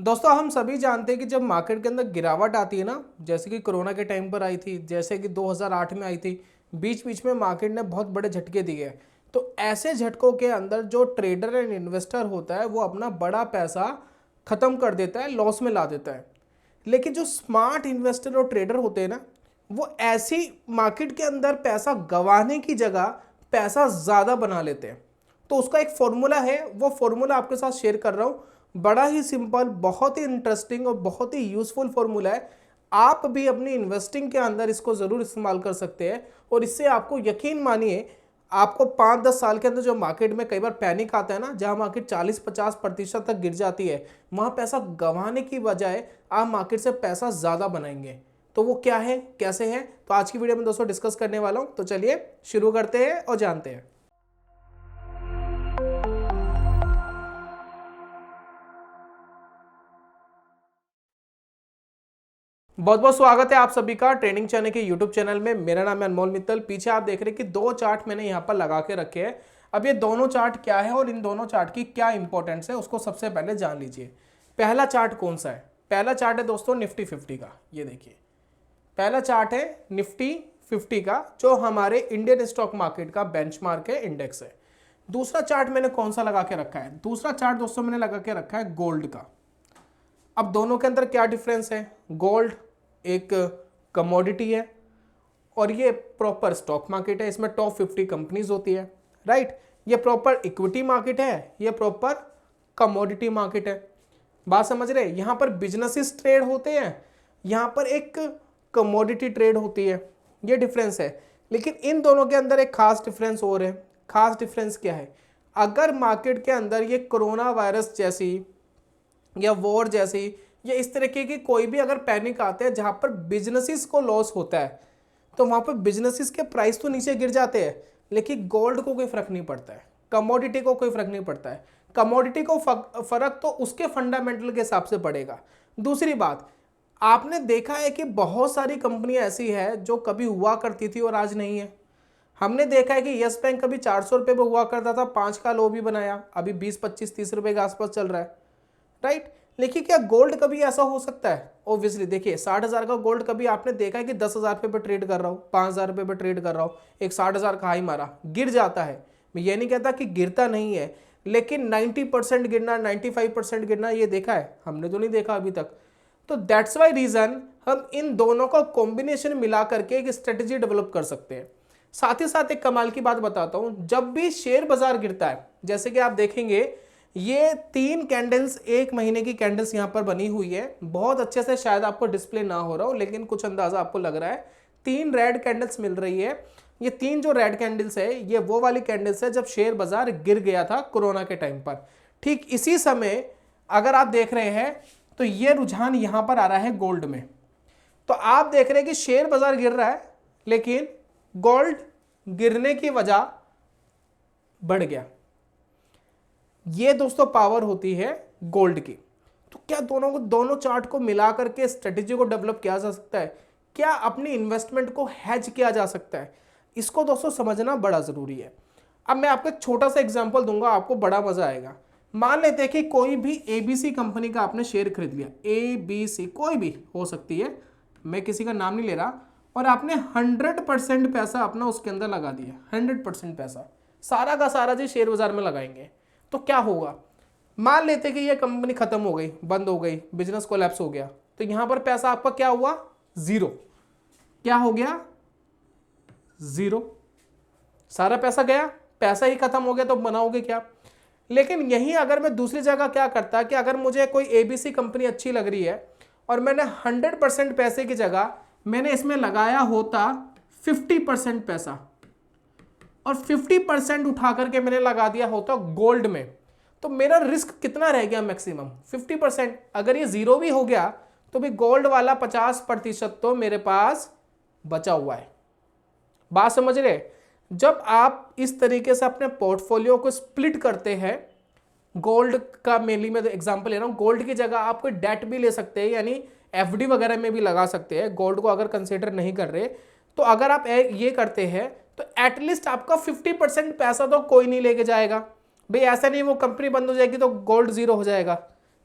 दोस्तों हम सभी जानते हैं कि जब मार्केट के अंदर गिरावट आती है ना, जैसे कि कोरोना के टाइम पर आई थी, जैसे कि 2008 में आई थी, बीच बीच में मार्केट ने बहुत बड़े झटके दिए। तो ऐसे झटकों के अंदर जो ट्रेडर एंड इन्वेस्टर होता है वो अपना बड़ा पैसा खत्म कर देता है, लॉस में ला देता है। लेकिन जो स्मार्ट इन्वेस्टर और ट्रेडर होते हैं ना, वो ऐसी मार्केट के अंदर पैसा गंवाने की जगह पैसा ज़्यादा बना लेते हैं। तो उसका एक फॉर्मूला है, वो फॉर्मूला आपके साथ शेयर कर रहा हूँ। बड़ा ही सिंपल, बहुत ही इंटरेस्टिंग और बहुत ही यूजफुल फॉर्मूला है। आप भी अपनी इन्वेस्टिंग के अंदर इसको ज़रूर इस्तेमाल कर सकते हैं और इससे आपको यकीन मानिए, आपको 5-10 साल के अंदर जो मार्केट में कई बार पैनिक आता है ना, जहां मार्केट 40-50% तक गिर जाती है, वहां पैसा गंवाने की बजाय आप मार्केट से पैसा ज़्यादा बनाएंगे। तो वो क्या है, कैसे है, तो आज की वीडियो में दोस्तों डिस्कस करने वाला हूं। तो चलिए शुरू करते हैं और जानते हैं। बहुत बहुत स्वागत है आप सभी का ट्रेनिंग चैनल के यूट्यूब चैनल में। मेरा नाम है अनमोल मित्तल। पीछे आप देख रहे हैं कि दो चार्ट मैंने यहाँ पर लगा के रखे हैं। अब ये दोनों चार्ट क्या है और इन दोनों चार्ट की क्या इंपॉर्टेंस है, उसको सबसे पहले जान लीजिए। पहला चार्ट कौन सा है? पहला चार्ट है दोस्तों निफ्टी 50 का। ये देखिए, पहला चार्ट है निफ्टी 50 का, जो हमारे इंडियन स्टॉक मार्केट का बेंचमार्क है, इंडेक्स है। दूसरा चार्ट मैंने कौन सा लगा के रखा है? दूसरा चार्ट दोस्तों मैंने लगा के रखा है गोल्ड का। अब दोनों के अंदर क्या डिफरेंस है? गोल्ड एक कमोडिटी है और ये प्रॉपर स्टॉक मार्केट है, इसमें टॉप 50 कंपनीज होती है, राइट। ये प्रॉपर इक्विटी मार्केट है, ये प्रॉपर कमोडिटी मार्केट है। बात समझ रहे? यहाँ पर बिजनेसेस ट्रेड होते हैं, यहाँ पर एक कमोडिटी ट्रेड होती है, ये डिफरेंस है। लेकिन इन दोनों के अंदर एक खास डिफरेंस और है। खास डिफरेंस क्या है? अगर मार्केट के अंदर ये कोरोना वायरस जैसी या वॉर जैसी या इस तरीके की कोई भी अगर पैनिक आते हैं जहां पर बिजनेसेस को लॉस होता है, तो वहां पर बिजनेसेस के प्राइस तो नीचे गिर जाते हैं, लेकिन गोल्ड को कोई फर्क नहीं पड़ता है, कमोडिटी को कोई फर्क नहीं पड़ता है। कमोडिटी को फर्क तो उसके फंडामेंटल के हिसाब से पड़ेगा। दूसरी बात, आपने देखा है कि बहुत सारी कंपनियां ऐसी है जो कभी हुआ करती थी और आज नहीं है। हमने देखा है कि यस बैंक कभी 400 रुपये पर हुआ करता था, 5 का लो भी बनाया, अभी 20-25-30 रुपये के आसपास चल रहा है, राइट। लेकिन क्या गोल्ड कभी ऐसा हो सकता है? ऑब्वियसली देखिए, 60,000 का गोल्ड कभी आपने देखा है कि 10,000 रुपये पर ट्रेड कर रहा हो, 5,000 रुपये पर ट्रेड कर रहा हो, एक 60,000 का हाई मारा, गिर जाता है। मैं ये नहीं कहता कि गिरता नहीं है, लेकिन 90% गिरना, 95% गिरना ये देखा है? हमने तो नहीं देखा अभी तक। तो दैट्स वाई रीजन हम इन दोनों का कॉम्बिनेशन मिला करके एक स्ट्रेटेजी डेवलप कर सकते हैं। साथ ही साथ एक कमाल की बात बताता हूं, जब भी शेयर बाजार गिरता है, जैसे कि आप देखेंगे ये 3 कैंडल्स, 1 महीने की कैंडल्स यहां पर बनी हुई है। बहुत अच्छे से शायद आपको डिस्प्ले ना हो रहा हो, लेकिन कुछ अंदाजा आपको लग रहा है। 3 रेड कैंडल्स मिल रही है। ये 3 जो रेड कैंडल्स है, ये वो वाली कैंडल्स है जब शेयर बाजार गिर गया था कोरोना के टाइम पर। ठीक इसी समय अगर आप देख रहे हैं तो ये रुझान यहां पर आ रहा है गोल्ड में। तो आप देख रहे हैं कि शेयर बाजार गिर रहा है, लेकिन गोल्ड गिरने की वजह बढ़ गया। ये दोस्तों पावर होती है गोल्ड की। तो क्या दोनों चार्ट को मिला करके स्ट्रेटेजी को डेवलप किया जा सकता है? क्या अपनी इन्वेस्टमेंट को हेज किया जा सकता है? इसको दोस्तों समझना बड़ा जरूरी है। अब मैं आपको एक छोटा सा एग्जांपल दूंगा, आपको बड़ा मजा आएगा। मान लेते हैं कि कोई भी एबीसी कंपनी का आपने शेयर खरीद लिया, एबीसी कोई भी हो सकती है, मैं किसी का नाम नहीं ले रहा, और आपने 100% पैसा अपना उसके अंदर लगा दिया। 100% पैसा सारा का सारा जी शेयर बाजार में लगाएंगे, तो क्या होगा? मान लेते कि ये कंपनी खत्म हो गई, बंद हो गई, बिजनेस कोलैप्स हो गया, तो यहां पर पैसा आपका क्या हुआ? जीरो। क्या हो गया? जीरो। सारा पैसा गया, पैसा ही खत्म हो गया, तो बनाओगे क्या? लेकिन यहीं अगर मैं दूसरी जगह क्या करता कि अगर मुझे कोई एबीसी कंपनी अच्छी लग रही है और मैंने 100% पैसे की जगह मैंने इसमें लगाया होता 50% पैसा, और 50% उठा करके मैंने लगा दिया होता गोल्ड में, तो मेरा रिस्क कितना रह गया? मैक्सिमम 50%। अगर ये जीरो भी हो गया तो भी गोल्ड वाला 50% तो मेरे पास बचा हुआ है। बात समझ रहे? जब आप इस तरीके से अपने पोर्टफोलियो को स्प्लिट करते हैं, गोल्ड का मेनली मैं एग्जांपल ले रहा हूं, गोल्ड की जगह आप कोई डेट भी ले सकते हैं, यानी एफडी वगैरह में भी लगा सकते हैं। गोल्ड को अगर कंसीडर नहीं कर रहे, तो अगर आप ये करते हैं तो एटलीस्ट आपका 50% पैसा तो कोई नहीं लेके जाएगा भाई। ऐसा नहीं वो कंपनी बंद हो जाएगी तो गोल्ड जीरो हो जाएगा।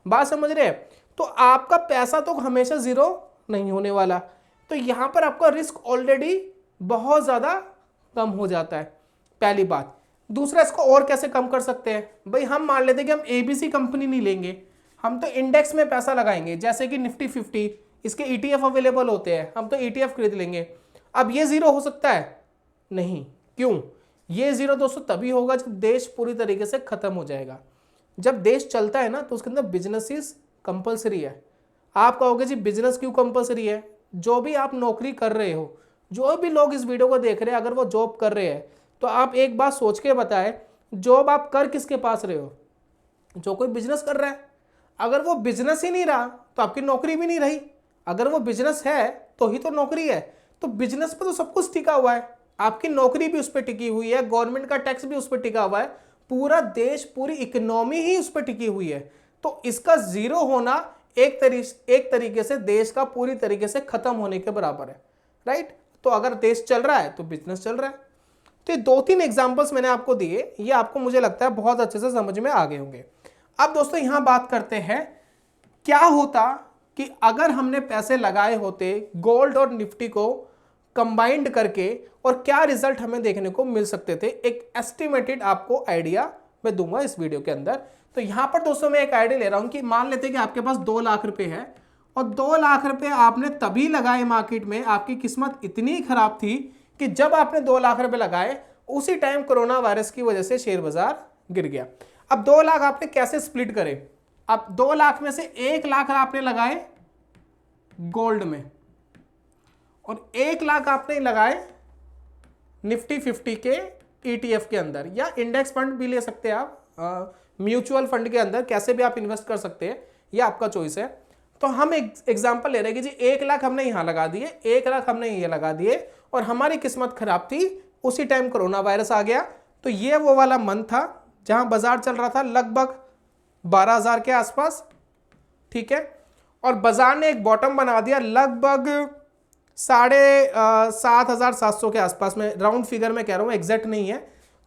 बात समझ रहे हैं? तो आपका पैसा तो हमेशा जीरो नहीं होने वाला। तो यहां पर आपका रिस्क ऑलरेडी बहुत ज्यादा कम हो जाता है, पहली बात। दूसरा, इसको और कैसे कम कर सकते हैं भाई, हम मान लेते हैं कि हम एबीसी कंपनी नहीं लेंगे, हम तो इंडेक्स में पैसा लगाएंगे, जैसे कि निफ्टी 50, इसके ईटीएफ अवेलेबल होते हैं, हम तो ईटीएफ खरीद लेंगे। अब ये जीरो हो सकता है? नहीं। क्यों? ये जीरो दोस्तों तभी होगा जब देश पूरी तरीके से खत्म हो जाएगा। जब देश चलता है ना तो उसके अंदर बिजनेस कंपलसरी है। आप कहोगे जी बिजनेस क्यों कंपलसरी है? जो भी आप नौकरी कर रहे हो, जो भी लोग इस वीडियो को देख रहे हैं, अगर वो जॉब कर रहे हैं तो आप एक बात सोच के बताएं, जॉब आप कर किसके पास रहे हो? जो कोई बिजनेस कर रहा है। अगर वो बिजनेस ही नहीं रहा तो आपकी नौकरी भी नहीं रही। अगर वो बिजनेस है तो ही तो नौकरी है। तो बिजनेस पे तो सब कुछ टिका हुआ है, आपकी नौकरी भी उस पर टिकी हुई है, गवर्नमेंट का टैक्स भी उस पर टिका हुआ है, पूरा देश, पूरी इकोनॉमी ही उस पर टिकी हुई है। तो इसका जीरो होना एक तरीके से देश का पूरी तरीके से खत्म होने के बराबर है, राइट। तो अगर देश चल रहा है तो बिजनेस चल रहा है। तो ये 2-3 एग्जांपल्स मैंने आपको दिए, ये आपको मुझे लगता है बहुत अच्छे से समझ में आ गए होंगे। अब दोस्तों यहां बात करते हैं, क्या होता कि अगर हमने पैसे लगाए होते गोल्ड और निफ्टी को कंबाइंड करके, और क्या रिजल्ट हमें देखने को मिल सकते थे। एक एस्टिमेटेड आपको आइडिया मैं दूंगा इस वीडियो के अंदर। तो यहां पर दोस्तों मैं एक आइडिया ले रहा हूं कि मान लेते हैं कि आपके पास 2 लाख रुपए है, और 2 लाख रुपए आपने तभी लगाए मार्केट में, आपकी किस्मत इतनी खराब थी कि जब आपने 2 लाख रुपए लगाए उसी टाइम कोरोना वायरस की वजह से शेयर बाजार गिर गया। अब 2 लाख आपने कैसे स्प्लिट करे? अब 2 लाख में से 1 लाख आपने लगाए गोल्ड में, और 1 लाख आपने लगाए निफ्टी 50 के ईटीएफ के अंदर, या इंडेक्स फंड भी ले सकते हैं आप, म्यूचुअल फंड के अंदर कैसे भी आप इन्वेस्ट कर सकते हैं, ये आपका चॉइस है। तो हम एक एग्जांपल ले रहे हैं कि जी 1 लाख हमने यहां लगा दिए, 1 लाख हमने ये लगा दिए, और हमारी किस्मत खराब थी, उसी टाइम कोरोना वायरस आ गया। तो ये वो वाला मंथ था जहां बाजार चल रहा था लगभग 12,000 के आसपास, ठीक है, और बाजार ने एक बॉटम बना दिया लगभग 7,700 के आसपास में, राउंड फिगर में कह रहा हूं, एग्जैक्ट नहीं है।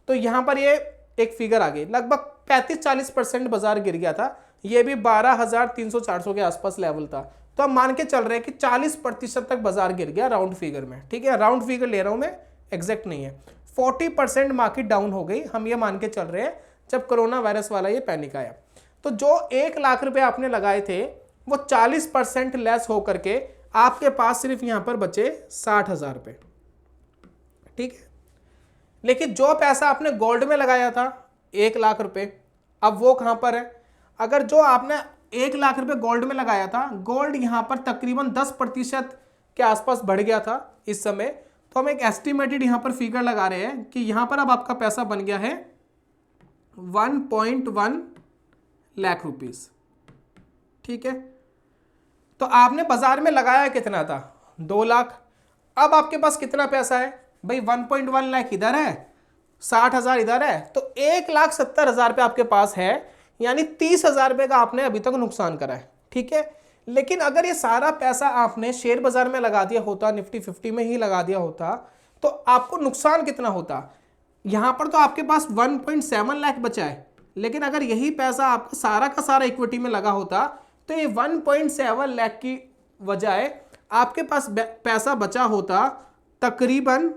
तो यहां पर ये एक फिगर आ गई, लगभग 35-40% बाजार गिर गया था, ये भी 12,300-400 के आसपास लेवल था। तो हम मान के चल रहे हैं कि 40% तक बाजार गिर गया राउंड फिगर में, ठीक है, राउंड फिगर ले रहा हूं मैं, एग्जैक्ट नहीं है। 40% मार्केट डाउन हो गई, हम ये मान के चल रहे हैं, जब कोरोना वायरस वाला ये पैनिक आया। तो जो 1 लाख रुपए आपने लगाए थे वो 40% लेस होकर के आपके पास सिर्फ यहां पर बचे 60,000 रुपए, ठीक है। लेकिन जो पैसा आपने गोल्ड में लगाया था 1 लाख रुपए, अब वो कहां पर है? अगर जो आपने 1 लाख रुपए गोल्ड में लगाया था, गोल्ड यहां पर तकरीबन 10% के आसपास बढ़ गया था इस समय। तो हम एक एस्टिमेटेड यहां पर फिगर लगा रहे हैं कि यहां पर अब आपका पैसा बन गया है 1.1 लाख रुपीस, ठीक है। तो आपने बाजार में लगाया कितना था? 2 लाख। अब आपके पास कितना पैसा है भाई? 1.1 लाख इधर है, 60,000 इधर है, तो 1,70,000 रुपये आपके पास है, यानी 30,000 रुपये का आपने अभी तक नुकसान करा है, ठीक है। लेकिन अगर ये सारा पैसा आपने शेयर बाजार में लगा दिया होता, निफ्टी 50 में ही लगा दिया होता, तो आपको नुकसान कितना होता? यहां पर तो आपके पास 1.7 लाख बचा है, लेकिन अगर यही पैसा आपका सारा का सारा इक्विटी में लगा होता तो ये 1.7 लाख की बजाय आपके पास पैसा बचा होता तकरीबन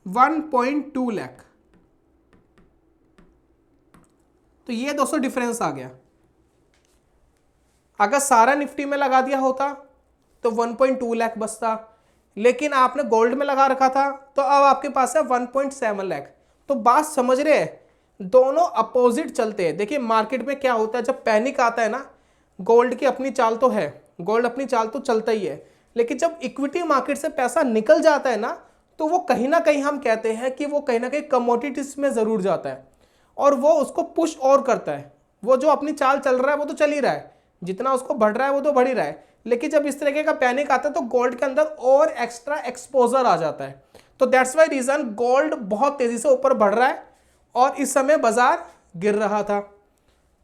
1.2 लाख। तो ये दोस्तों डिफरेंस आ गया। अगर सारा निफ्टी में लगा दिया होता तो 1.2 लाख बचता, लेकिन आपने गोल्ड में लगा रखा था तो अब आपके पास है 1.7 लाख। तो बात समझ रहे हैं, दोनों अपोजिट चलते हैं। देखिए मार्केट में क्या होता है, जब पैनिक आता है ना, गोल्ड की अपनी चाल तो है, गोल्ड अपनी चाल तो चलता ही है, लेकिन जब इक्विटी मार्केट से पैसा निकल जाता है ना, तो वो कहीं ना कहीं हम कहते हैं कि वो कहीं ना कहीं कमोडिटीज में जरूर जाता है, और वो उसको पुश और करता है। वो जो अपनी चाल चल रहा है वो तो चल ही रहा है, जितना उसको बढ़ रहा है वो तो बढ़ ही रहा है, लेकिन जब इस तरीके का पैनिक आता है तो गोल्ड के अंदर और एक्स्ट्रा एक्सपोजर आ जाता है। तो दैट्स वाई रीजन गोल्ड बहुत तेजी से ऊपर बढ़ रहा है और इस समय बाजार गिर रहा था।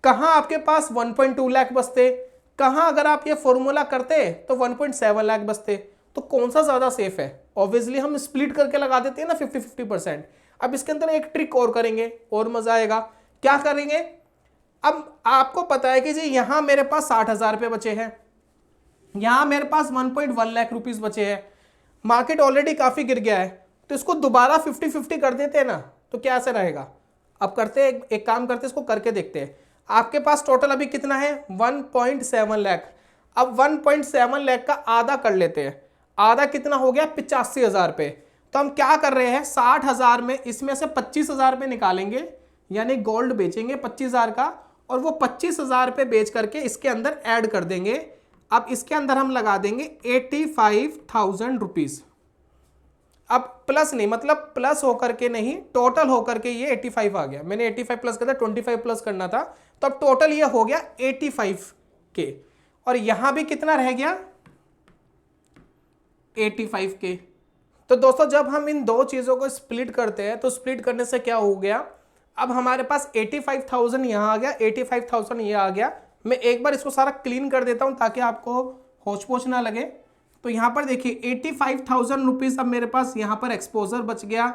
कहां आपके पास 1.2 लाख बचते, कहां अगर आप ये फॉर्मूला करते तो 1.7 लाख बचते। तो कौन सा ज्यादा सेफ है? ऑब्वियसली हम स्प्लिट करके लगा देते हैं ना 50-50%। अब इसके अंदर एक ट्रिक और करेंगे और मजा आएगा। क्या करेंगे? अब आपको पता है कि जी यहां मेरे पास 60,000 रुपये बचे हैं, यहां मेरे पास 1.1 लाख रुपीस बचे हैं, मार्केट ऑलरेडी काफी गिर गया है, तो इसको दोबारा 50-50 कर देते हैं ना, तो क्या ऐसा रहेगा। अब करते हैं एक काम करते हैं, इसको करके देखते हैं। आपके पास टोटल अभी कितना है 1.7 लाख। अब 1.7 लाख का आधा कर लेते हैं, आधा कितना हो गया 85,000 रुपये। तो हम क्या कर रहे हैं 60,000 में इसमें से 25,000 रुपये निकालेंगे, यानी गोल्ड बेचेंगे 25,000 का, और वो 25,000 रुपये बेच करके इसके अंदर ऐड कर देंगे। अब इसके अंदर हम लगा देंगे 85,000 रुपीज। अब प्लस नहीं, मतलब प्लस होकर के नहीं, टोटल होकर के ये 85 आ गया। मैंने 85 प्लस करता 25 प्लस करना था, तो अब टोटल ये हो गया 85 के, और यहां भी कितना रह गया 85 के। तो दोस्तों जब हम इन दो चीजों को स्प्लिट करते हैं, तो स्प्लिट करने से क्या हो गया, अब हमारे पास 85,000 यहां आ गया, 85,000 ये आ गया। मैं एक बार इसको सारा क्लीन कर देता हूं ताकि आपको होच पोच ना लगे। तो यहां पर देखिए 85,000 रुपीज अब मेरे पास यहां पर एक्सपोजर बच गया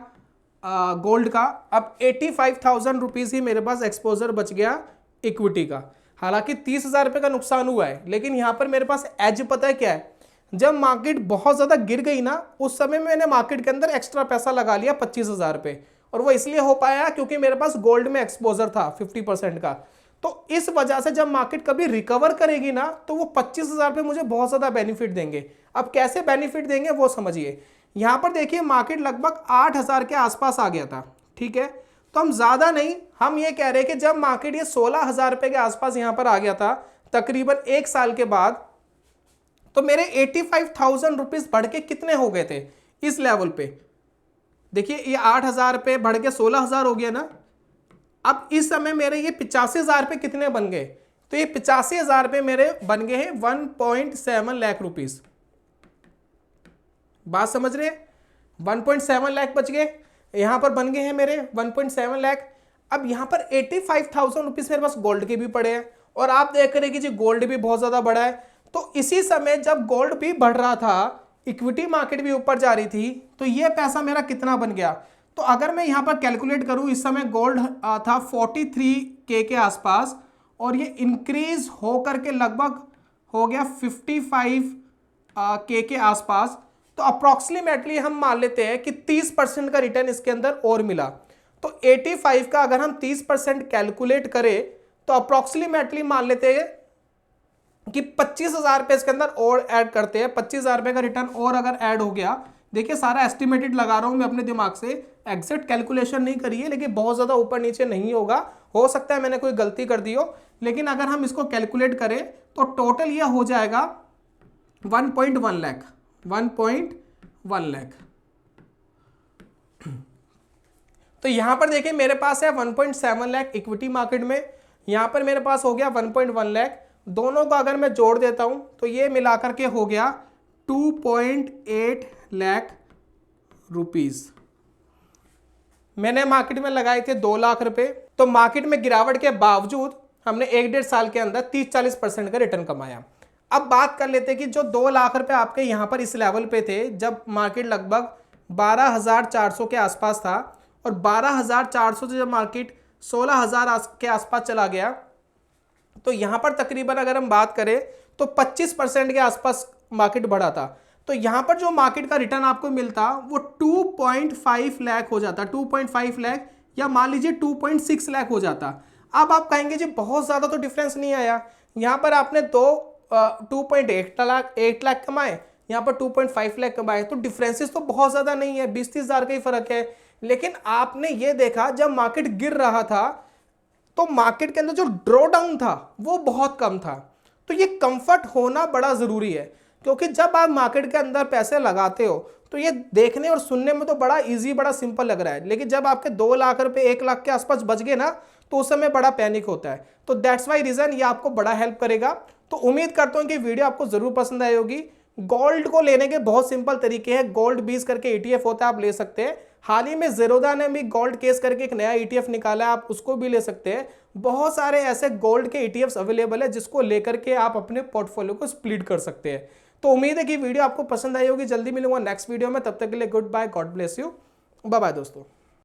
गोल्ड का। अब 85,000 रुपीज ही मेरे पास एक्सपोजर बच गया इक्विटी का। हालांकि 30,000 रुपये का नुकसान हुआ है, लेकिन यहां पर मेरे पास एज पता है क्या है, जब मार्केट बहुत ज्यादा गिर गई ना, उस समय मैंने मार्केट के अंदर एक्स्ट्रा पैसा लगा लिया 25,000 रुपये, और वो इसलिए हो पाया क्योंकि मेरे पास गोल्ड में एक्सपोजर था 50% का। तो इस वजह से जब मार्केट कभी रिकवर करेगी ना, तो वो 25,000 रुपये मुझे बहुत ज्यादा बेनिफिट देंगे। अब कैसे बेनिफिट देंगे वो समझिए। यहां पर देखिए मार्केट लगभग 8,000 के आसपास आ गया था, ठीक है। तो हम ज्यादा नहीं, हम ये कह रहे हैं कि जब मार्केट ये 16,000 रुपये के आसपास यहां पर आ गया था तकरीबन एक साल के बाद, तो मेरे 85,000 रुपीज बढ़ के कितने हो गए थे इस लेवल पे। देखिए ये 8,000 रुपये बढ़ के 16,000 हो गया ना। अब इस समय मेरे ये 85,000 रुपये कितने बन गए, तो ये 85,000 रुपये मेरे बन गए हैं 1.7 लाख रुपीज। बात समझ रहे हैं, 1.7 लाख बच गए, यहां पर बन गए हैं मेरे 1.7 लाख। अब यहां पर 85,000 रुपीज मेरे पास गोल्ड के भी पड़े हैं, और आप देख रहे हैं कि जी गोल्ड भी बहुत ज्यादा बढ़ा है। तो इसी समय जब गोल्ड भी बढ़ रहा था, इक्विटी मार्केट भी ऊपर जा रही थी, तो ये पैसा मेरा कितना बन गया। तो अगर मैं यहां पर कैलकुलेट करूं, इस समय गोल्ड था 43K के आसपास, और ये इंक्रीज होकर के लगभग हो गया 55K के आसपास। तो अप्रोक्सीमेटली हम मान लेते हैं कि 30% का रिटर्न इसके अंदर और मिला। तो 85 का अगर हम 30% कैलकुलेट करें, तो अप्रोक्सीमेटली मान लेते हैं कि 25,000 रुपये इसके अंदर और ऐड करते हैं। 25,000 रुपये का रिटर्न और अगर ऐड हो गया, देखिए सारा एस्टिमेटेड लगा रहा हूं मैं अपने दिमाग से, एग्जैक्ट कैलकुलेशन नहीं करिए, लेकिन बहुत ज्यादा ऊपर नीचे नहीं होगा, हो सकता है मैंने कोई गलती कर दी हो, लेकिन अगर हम इसको कैलकुलेट करें तो टोटल यह हो जाएगा 1.1 लाख, 1.1 लाख। तो यहां पर देखिए मेरे पास है 1.7 लाख इक्विटी मार्केट में, यहां पर मेरे पास हो गया 1.1 लाख। दोनों को अगर मैं जोड़ देता हूं तो ये मिलाकर के हो गया 2.8 लाख रुपीज। मैंने मार्केट में लगाए थे 2 लाख रुपए, तो मार्केट में गिरावट के बावजूद हमने 1-1.5 साल के अंदर 30-40% का रिटर्न कमाया। अब बात कर लेते हैं कि जो 2 लाख रुपए आपके यहां पर इस लेवल पे थे, जब मार्केट लगभग 12,400 के आसपास था, और 12,400 से जब मार्केट 16,000 के आसपास चला गया, तो यहां पर तकरीबन अगर हम बात करें तो 25% के आसपास मार्केट बढ़ा था। तो यहां पर जो मार्केट का रिटर्न आपको मिलता वो 2.5 लाख हो जाता, 2.5 लाख, या मान लीजिए 2.6 लाख हो जाता। अब आप कहेंगे जी बहुत ज्यादा तो डिफरेंस नहीं आया, यहां पर आपने 2.8 लाख कमाए, यहां पर 2.5 लाख कमाए, तो डिफरेंसेस तो बहुत ज्यादा नहीं है, 20-30 हजार का ही फर्क है। लेकिन आपने ये देखा जब मार्केट गिर रहा था तो मार्केट के अंदर जो ड्रॉ डाउन था वो बहुत कम था। तो ये कंफर्ट होना बड़ा जरूरी है, क्योंकि जब आप मार्केट के अंदर पैसे लगाते हो तो ये देखने और सुनने में तो बड़ा इजी, बड़ा सिंपल लग रहा है, लेकिन जब आपके 2 लाख रुपए 1 लाख के आसपास बच गए ना, तो उस समय बड़ा पैनिक होता है। तो दैट्स वाई रीजन ये आपको बड़ा हेल्प करेगा। तो उम्मीद करता हूं कि वीडियो आपको जरूर पसंद आई होगी। गोल्ड को लेने के बहुत सिंपल तरीके हैं, गोल्ड 20 करके ETF होता है, आप ले सकते हैं। हाल ही में ज़ीरोधा ने भी गोल्ड केस करके एक नया ETF निकाला है, आप उसको भी ले सकते हैं। बहुत सारे ऐसे गोल्ड के ETFs अवेलेबल है जिसको लेकर के आप अपने पोर्टफोलियो को स्प्लिट कर सकते हैं। तो उम्मीद है कि वीडियो आपको पसंद आई होगी। जल्दी मिलूंगा नेक्स्ट वीडियो में, तब तक के लिए goodbye, God bless you, bye bye दोस्तों।